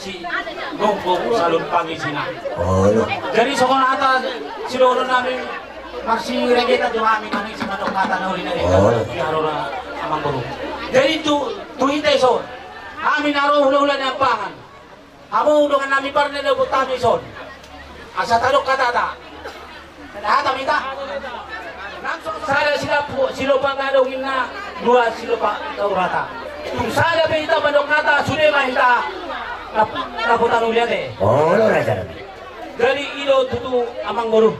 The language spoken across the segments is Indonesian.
si Gongkong salun pangisina. Oh, no. Jadi sokon ata sinulun namin maksi regeta dumami kami sa manok kata na rin na rin harora amang guru. Jadi tu hintay son. Amin aro hula-hula ni ampangan. Amo dengan nami parne na butami son. Asa talok katata. Hata minta. Langsung saya sila pangadongin na dua sila pa kaurata. Kung sada pa ita manok kata sudah mahita. Naputan ulian eh. Oh, no, raja. Dari ilo tutu amang guru.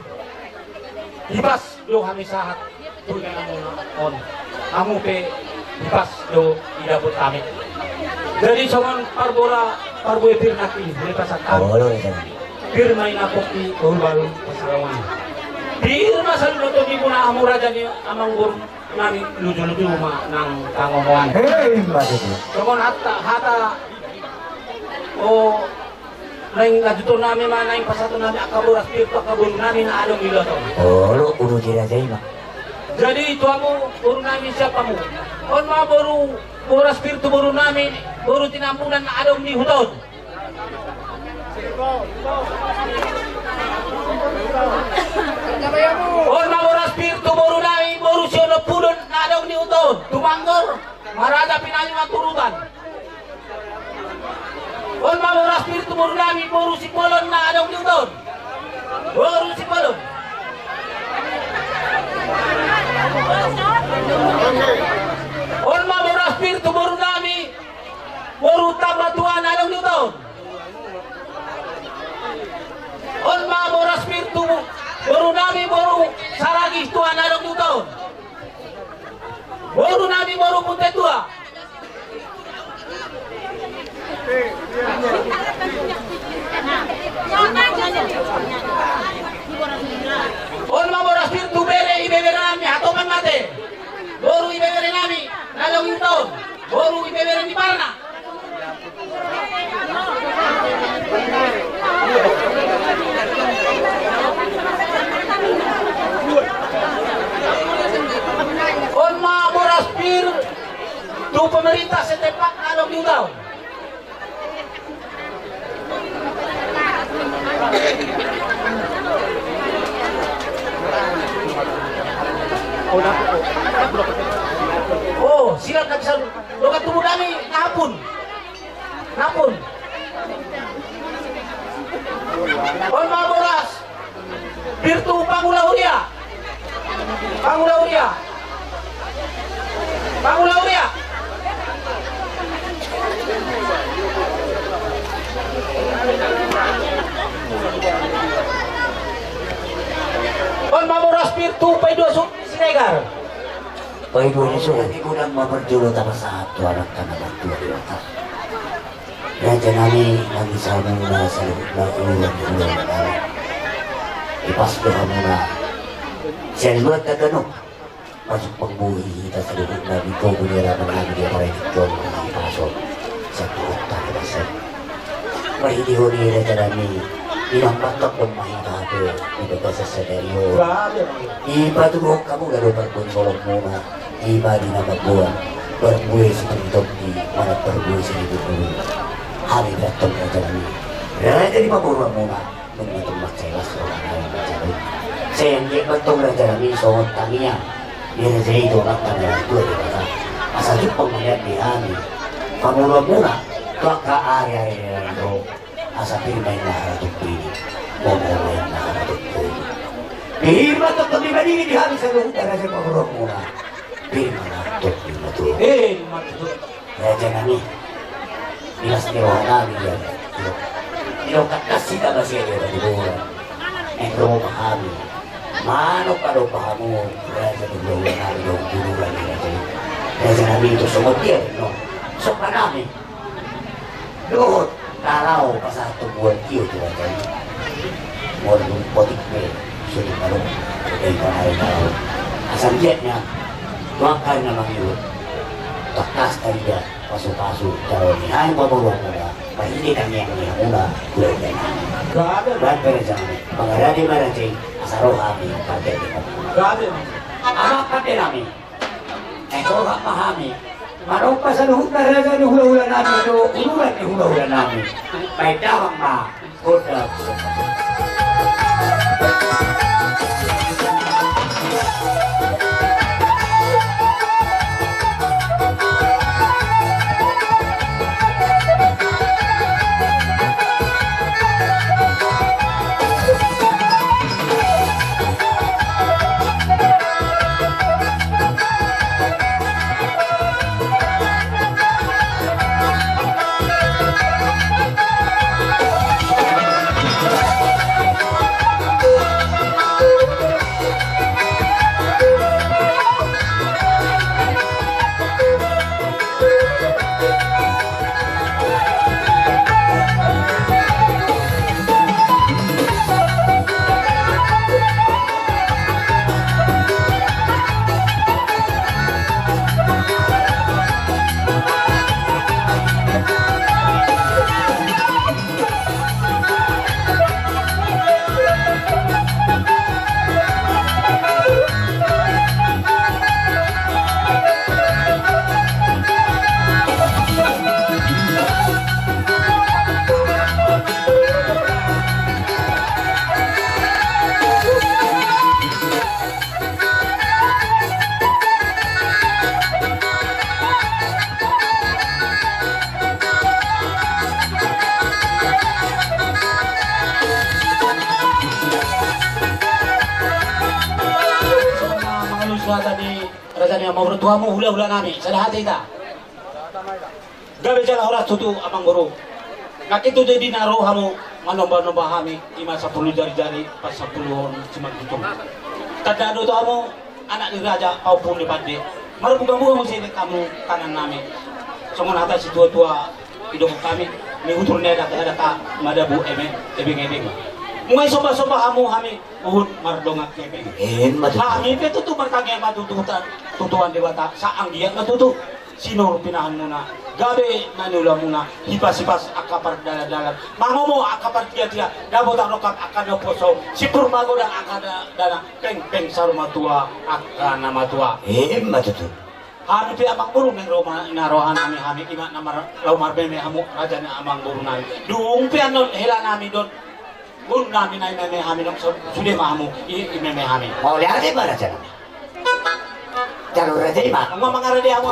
Libas do kami sahat tuloy na on amo pe libas do idabot kami dari soman parboy pir nakil lipas at Oh, no, raja. pir may napoki baru pasawan pir masal do to di puna amo raja ni amang gur nami luju-luju ma nang kangomongan Hey, mati tu. soman hata o lain lajuto namin mana yung pasato namin akaburas pirto akabun namin na along iloto. Oh, no, uno dia raja ima. Jadi itu amo buru namin siapa mo. On mga boras pirto buru namin buru tinampunan na along ni hutod. On mga boras pirto buru namin buru siya na pulon na along ni hutod. Tumanggor marada pinali maturutan. On mga boras pirto buru namin buru si Polon na along ni hutod. Buru si Polon. On mga boras pirto buru namin buru tabatuan along ni hutod. On mga boras pirto buru namin buru saragis tuan along ni hutod. Buru namin buru punte tua. On mga boras pirto bere ibebere namin hatoman mate. Buru ibebere namin along ni hutod. Buru ibebere ni Parna. On mga boras pir tu pemerintah setempat along ni hutod. Oh, silat na bisa lukat tumo dami napon. Napon. On mga boras Birtu Pangulauria. Pangulauria. Pangulauria. On mga boras Birtu Paido Sinegar. Paido ni so, hindi ko lang maperjulo tama sa ato anak ka na magtuwa di mata. Raja nami nagisama mo na sa ulan na namin. Ipasdo ka muna. Siya luwag na gano'n. Pasok pagbuhi kita sa lubog namin ko, buniraman namin yung parang ito ang mga ipasok sa tuot takalasan. Mahidi ho ni Raja nami, ilang patok ng mahinato, ito ka sa senaryo. Ipatulog ka mo gano'n pagpunsolog muna. Iba di na magbuwan, berbuhay sa pagitog di manat berbuhay sa libog mo. Hari datang Raja nami. Raja di maburuan muna, nung itong magselas o kanalang magsabi. Sehingga batong Raja nami sohon tamiya. Di Raja ito ang kanalang tuwa di bata. Asagip pang mayat di ami. Pamuruan muna, kakaari-ari na ito. Asa pirmay na haratong pili. Pumulay na haratong pili. Pirma ito kami manini di ami sa luhut na Raja pamuruan muna. Pirma na ito, pirma ito. Raja nami. Bilas dewa namin yan. Ilokatas sila ba siya yung naliburan? Ito mo pahami. Manok ka daw pahamo. Raja naglawa namin yung bunuran nila tayo. Raja namin ito sumot yan, no? So pa namin. Doon, taraw pa sa itong buwan kiyo ito tayo. Mula nung potik me, sulit na nung kagay pa na rin taraw. Asang jet niya, tuwangkay naman yun. Taktas tayo yan. Paso-paso, pero nihayin paburuan mo na, mahili kami ang niya muna, kulay na namin. Grabe. Ba't pera sa amin? Pangarani marajay, asaro kami, pagkati mo. Grabe. Amak pati namin, ito ka pahami, Marong pa sa luhut na raga ni hula-hula namin ito, ululan ni hula-hula namin. May damang ma, huda. Suata ni raja ni amang tua mo hula-hula nami sa lahat ita. Gabi jala oras tutu amang guru. Nakito di naro hamo manomba-nomba hami ima sa puluh jari-jari pas 10 cuma gitu. Tadano to amo anak ni raja maupun ni pande. Marubuga-buga mo sini kamu kanan nami. Songon hata si tua-tua hidup kami ni huturnya ada ka madabu ebeng-ebeng. Mungay soba-soba hamo hami uhud mardongak kepeng. Kami pe tutu bertanya tutuan dewata saang dia matutu sino pinahan muna gabe nanula muna hipas-hipas akapar dalan-dalan mangomo akapar dia dabota rokap akan poso sipur mago dan akan dana peng saruma tua akan nama tua Matutu. Hari pe amang burung yang roma narohan kami ima nama laumar beme hamu raja na amang burunan duung pe anon hela nami don gun nami na meme hami nok sude mahamu meme hami Mau lihat di mana cara? Jalur raja di mana? ang mga rade ako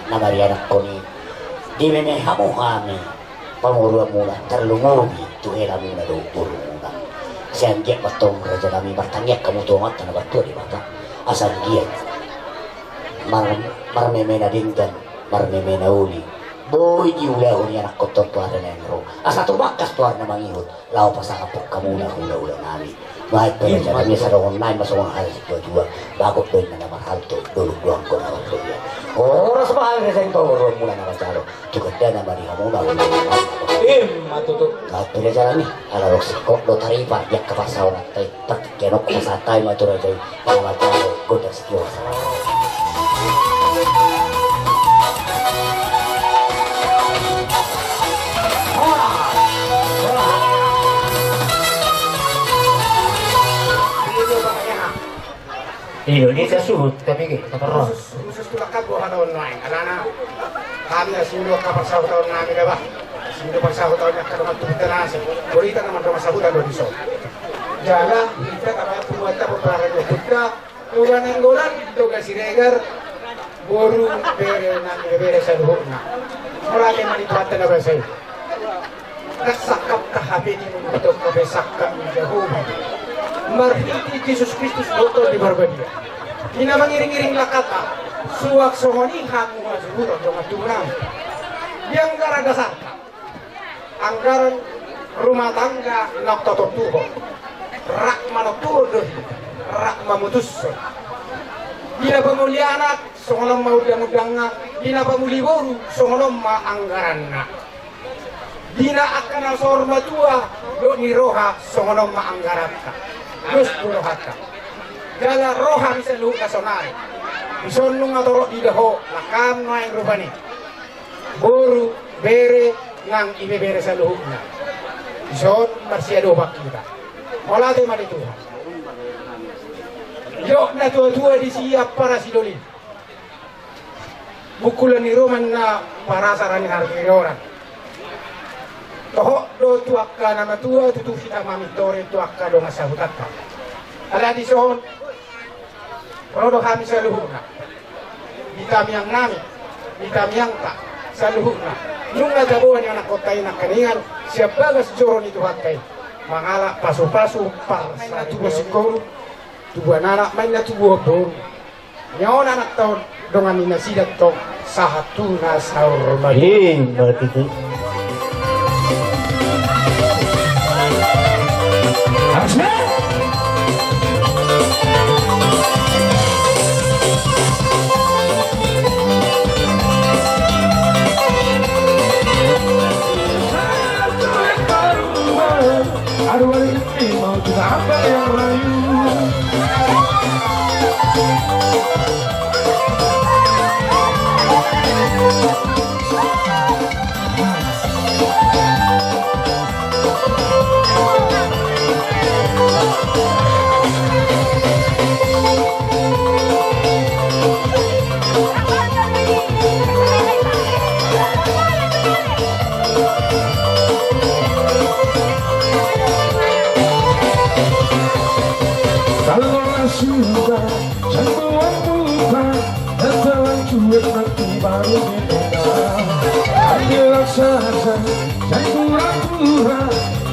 na marianak ko ni di memehamo kami pamurua mula terlungobi tuhera mula do puru mula siang dia patong raja kami bertanya kamu tuh mata na batu di mata asal dia marmemena dindan marmemena uli boy di ulah uli anak kotor tuh ada nengro asa tuh bakas tuh ada mangihut lau pasakapok kamu ulah nami baik peraja kami sadongon naik masuk hal dua bagus doy na naman halto dulu doang ko na waktu dia oras mahal na sa ito oras mula na macalo tukad na naman kamu na matuto kahit peraja kami alarok sikok do taripa yak kapasaw na tayo patikenok ko sa tayo maturaja yung macalo goda sikyosa Indonesia suhut tapi kita terus. Khusus tulak ka buah tahun lain. Anak-anak kami sudah kapal sahut tahun kami dah bah. Sudah kapal sahut tahun yang kedua tu kita nasi. Berita nama rumah sahut tahun di so. Jaga kita kami buat apa perkara kita. Orang anggolan itu kasih regar. Boru bere saluhna. Mulai mani tuatan apa saya. Naksakap kahabi ni untuk kabesakap jauh. Marhiti Yesus Kristus botol di Barbadia. Ina mengiring-iring lakata, suak sohoni hamu mazurut dengan Tuhan. Yang gara dasarkan, anggaran rumah tangga nak totok tuho, rak manotur, rak mamutus. Bila pemuli anak, songonom mau mudanga, bila pemuli boru, songonom ma anggaran na. Bila akan sorma tua, do ni roha, songonom ma anggaran ka. Terus burohaka. Jala roha bisa lu kasonari. Ison nung atorok di daho, lakam na yung rupani. Boru, bere, nang ibebere sa luhukna. Ison, marsiado bak kita. Wala tayo malituhan. Yok na tua-tua di siap para sidolin. Bukulan ni Roman na para saranin harga orang. Toho do tuakka nama tua tutu kita mamitore tuakka do masahutakka. Ala di sohon rodo kami saluhuna. Bitam yang nami, bitam yang tak saluhuna. Nunga jabuan yang nak kotai nak keningan siap bagas joron itu hakai. Mangala pasu-pasu par main na tubuh sikor, tubuh anak main na tubuh bor. Nyaon anak tahun dengan inasidat tong sahatuna sahur Mahin berarti itu. Aduh ini mau juga apa yang lain. Sudah jangan lupa datang cuek nanti baru didengar. Ambil saja jangan pura-pura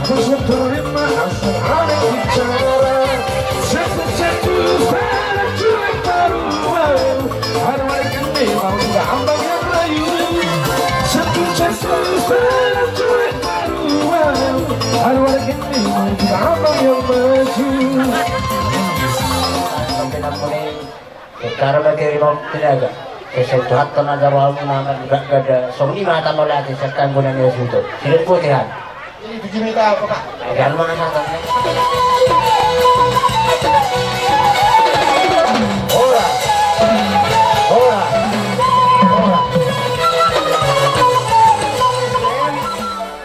harus terima asal ada bicara. Satu-satu salah cuek baru ada mereka memang tidak ambang yang layu. Satu-satu salah cuek baru ada mereka memang tidak ambang yang maju. Sekarang bagi rimau tenaga, sesuatu tenaga walaupun nama juga ada. Soalnya mana tamu lagi sekarang guna dia situ. Silat putihan. Ini 7 meter apa kak? Jangan mana sana. Ora, ora, ora.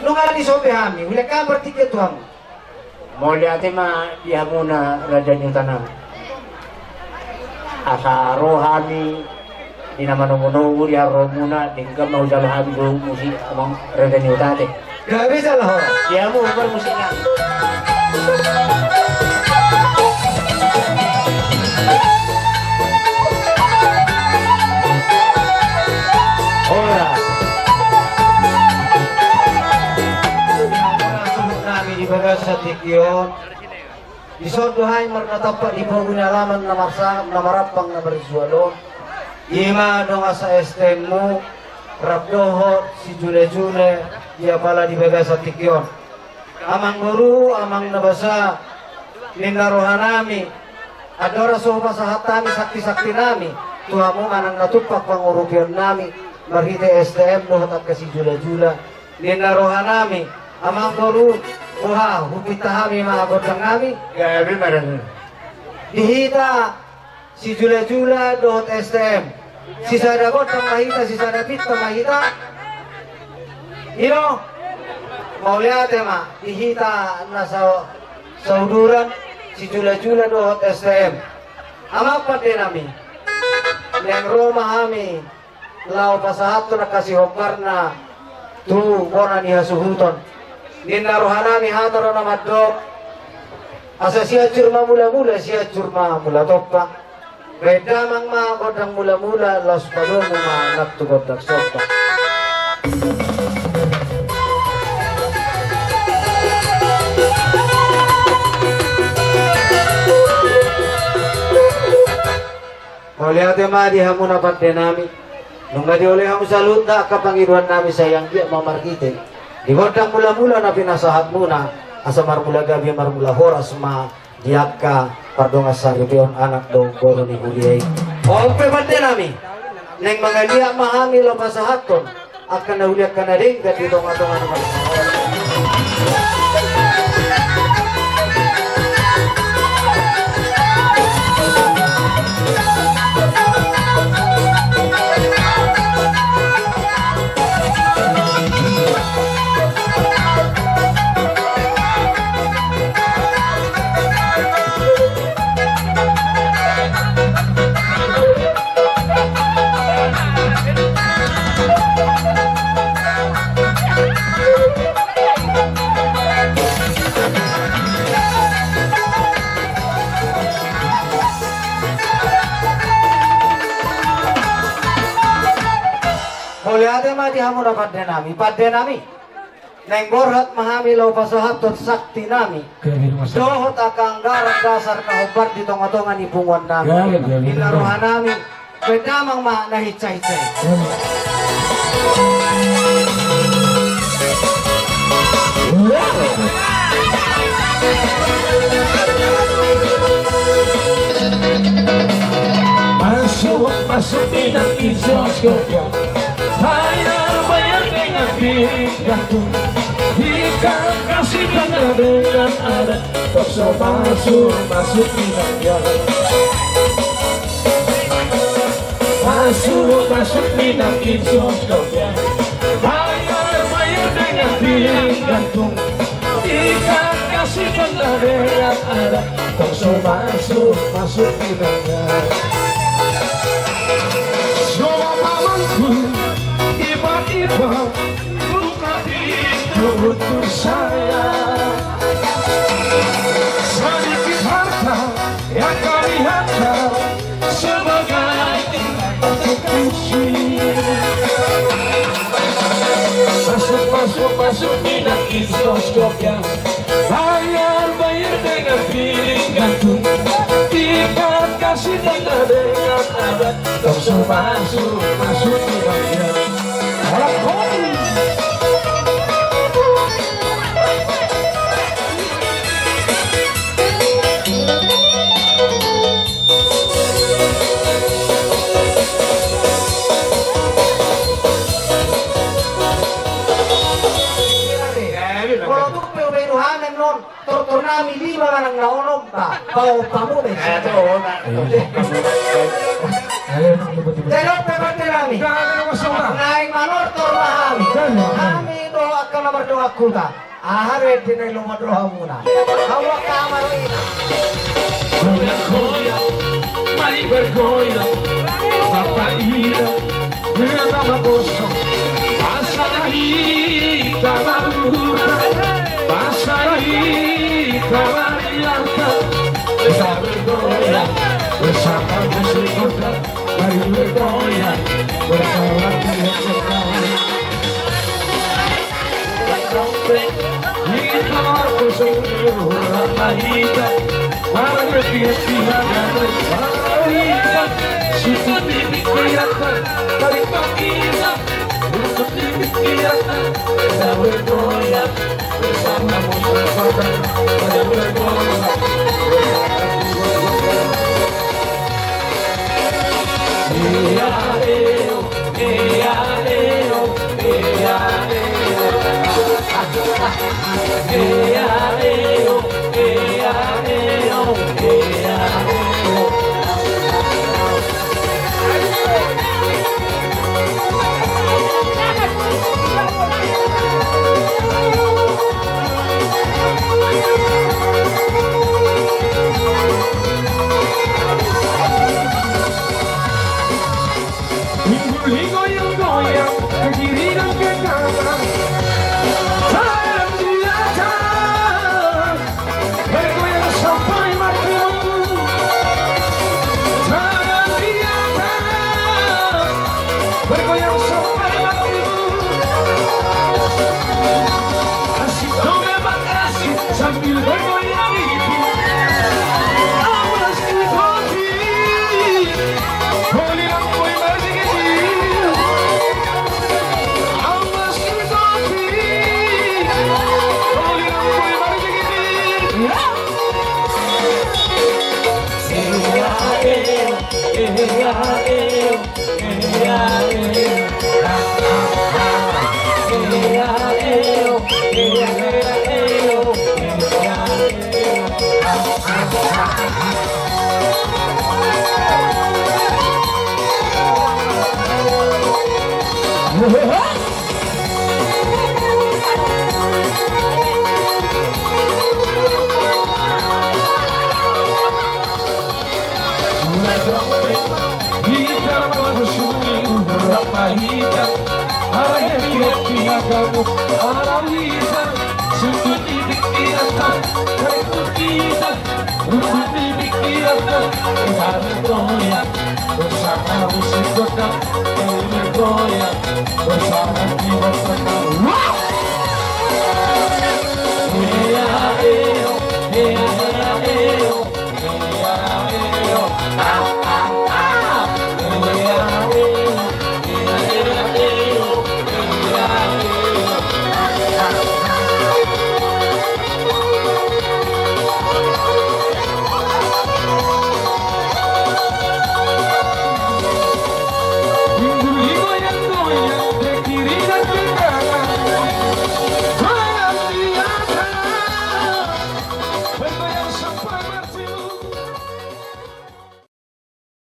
Nung di sobe kami, wala ka bertiga tuang. Mau lihat mah dia muna raja yang tanam. Asa rohani di nama nunggu dia romuna tinggal mau jalan habis dulu musik among revenue tadi. Gak bisa lah orang. Dia mau bermusiknya. bagas sa tikyon. Isodohay marnatapat ipaguna laman na marapang na bariswalo. Ima donga sa estem mo, rapdoho si Jule-Jule, dia pala di bagas sa tikyon. Amang guru, amang nabasa, ninarohanami, adora sopa sa hatami, sakti-sakti nami, tuha mo manang natupak pangurupyon nami, marhite STM, dohot at kasi Jula-Jula, ninarohanami, amang guru, tuha, hupitahami mga godang nami, Gabi marang. dihita, si Jula-Jula, dohot STM, si Sadagot ang mahita, si Sadapit ang mahita, mau lihat ya mak, dihita na sa sauduran si Jula-Jula dohot STM. Amapat din nami. Neng Roma kami, lao pasahat to nakasih hokar na tu bona niya suhuton. Ninaruhan nami hataro na madok. Asa siya curma mula-mula, siya curma mula topa. Beda mang mga kodang mula-mula, las padong mga nagtugod nagsopa. Oleh ate madi hamu napat denami. Nung gadi oleh hamu salunda kapangiruan nami sayang dia mamarkitin. Di godang mula-mula na pinasahat muna. Asa marmula gabi marmula horas ma diaka pardong asaripion anak do goro ni Guliyay. Ompe bade nami. Neng mga liya mahami lo masahaton. Akan nauliak ka na rin gadi dong-adongan naman. Ate mati hamu na padde nami. Neng borhat mahami lau pasahat tot sakti nami. Dohot akang garak dasar kahubar di tonga-tonga ni bungon nami. Inaruhan nami. Pedamang ma nahitsay-tsay. Masuk tidak isoskopnya. Bayar dengan piring gantung. Ikan kasih tanda dengan adat. Kosong masuk dinamnya. Masuk dinam isoskopnya. Bayar dengan piring gantung. Ikan kasih tanda dengan adat. Kosong masuk dinamnya. Semua pamanku tiba-tiba buka pintu untuk saya. Sedikit harta yang kami hantar sebagai eksekusi. Masuk minat isoskopnya. Bayar dengan piring gantung. Ikan kasih tanda dengan adat. Kosong masuk dinamnya. Kalau tuh perubahan non tornami lima manang naonom ba bau pamu deh. Terus perubahan nami. Naik manor tornami. Kami doa akan berdoa kuda. Ahare dinay lumadroha muna. Hawak kamar ina. Goyang, mari bergoyang. Bapak Ida, nama bosong. Pasarahi kamarura. Pasarahi kamariyaka. Kita bergoyang bersama musik kota. Mari bergoyang bersama musik kota. Di kamar kosong orang mahita Warga tiap-tiap mahita Susu dipikirkan dari kita Untuk dipikirkan kita bergoyang Bersama musuh korban pada bergoyang Iya, eo, iya, eo, iya, Minggu yang goyang ke kiri dan ke kanan Sayang senjata bergoyang sampai matimu Sayang senjata bergoyang sampai matimu Asik mengebak asik sambil bergoyang itu Awas di kopi Holy lampu emerging bersama musik kota